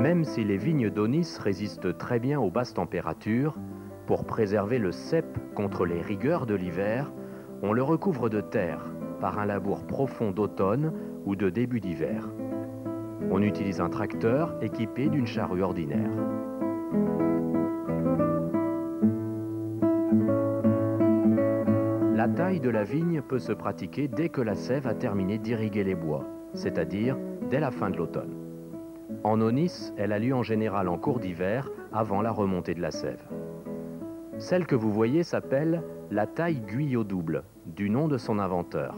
Même si les vignes d'Aunis résistent très bien aux basses températures, pour préserver le cep contre les rigueurs de l'hiver, on le recouvre de terre par un labour profond d'automne ou de début d'hiver. On utilise un tracteur équipé d'une charrue ordinaire. La taille de la vigne peut se pratiquer dès que la sève a terminé d'irriguer les bois, c'est-à-dire dès la fin de l'automne. En Aunis, elle a lieu en général en cours d'hiver, avant la remontée de la sève. Celle que vous voyez s'appelle la taille Guyot double, du nom de son inventeur.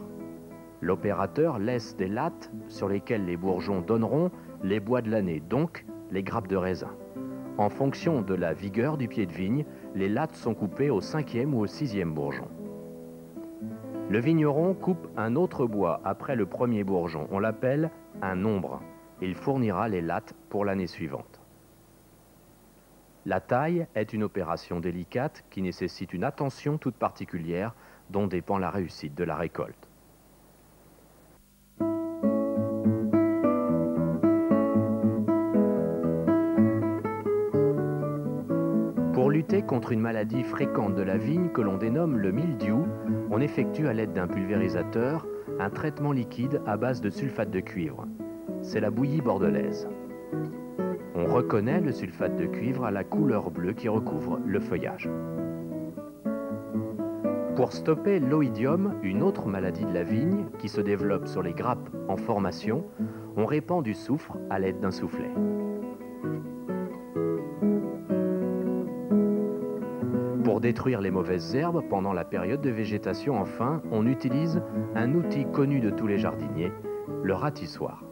L'opérateur laisse des lattes sur lesquelles les bourgeons donneront les bois de l'année, donc les grappes de raisin. En fonction de la vigueur du pied de vigne, les lattes sont coupées au 5e ou au 6e bourgeon. Le vigneron coupe un autre bois après le premier bourgeon. On l'appelle un nombre. Il fournira les lattes pour l'année suivante. La taille est une opération délicate qui nécessite une attention toute particulière dont dépend la réussite de la récolte. Pour lutter contre une maladie fréquente de la vigne que l'on dénomme le mildiou, on effectue à l'aide d'un pulvérisateur un traitement liquide à base de sulfate de cuivre. C'est la bouillie bordelaise. On reconnaît le sulfate de cuivre à la couleur bleue qui recouvre le feuillage. Pour stopper l'oïdium, une autre maladie de la vigne qui se développe sur les grappes en formation, on répand du soufre à l'aide d'un soufflet. Pour détruire les mauvaises herbes pendant la période de végétation, enfin, on utilise un outil connu de tous les jardiniers, le ratissoir.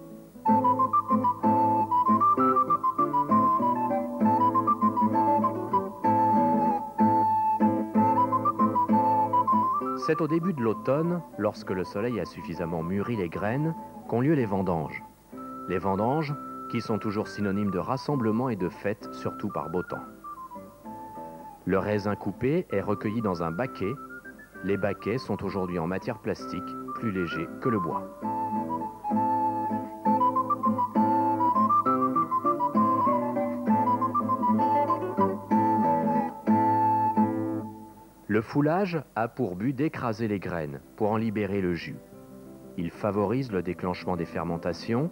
C'est au début de l'automne, lorsque le soleil a suffisamment mûri les graines, qu'ont lieu les vendanges. Les vendanges qui sont toujours synonymes de rassemblement et de fête, surtout par beau temps. Le raisin coupé est recueilli dans un baquet. Les baquets sont aujourd'hui en matière plastique, plus légers que le bois. Le foulage a pour but d'écraser les graines pour en libérer le jus. Il favorise le déclenchement des fermentations,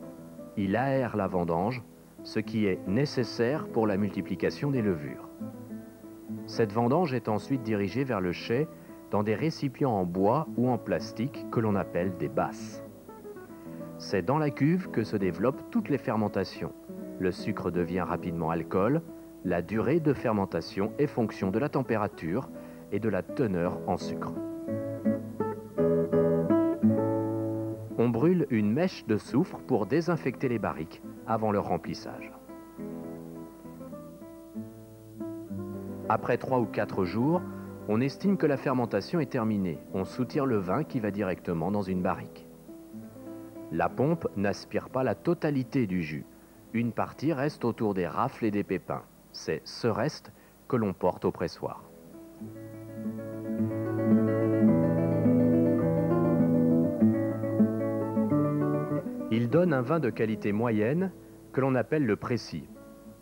il aère la vendange, ce qui est nécessaire pour la multiplication des levures. Cette vendange est ensuite dirigée vers le chai dans des récipients en bois ou en plastique que l'on appelle des basses. C'est dans la cuve que se développent toutes les fermentations. Le sucre devient rapidement alcool, la durée de fermentation est fonction de la température et de la teneur en sucre. On brûle une mèche de soufre pour désinfecter les barriques avant leur remplissage. Après 3 ou 4 jours, on estime que la fermentation est terminée. On soutire le vin qui va directement dans une barrique. La pompe n'aspire pas la totalité du jus. Une partie reste autour des rafles et des pépins. C'est ce reste que l'on porte au pressoir. Il donne un vin de qualité moyenne que l'on appelle le précis.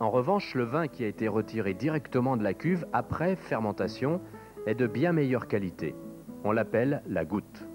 En revanche, le vin qui a été retiré directement de la cuve après fermentation est de bien meilleure qualité. On l'appelle la goutte.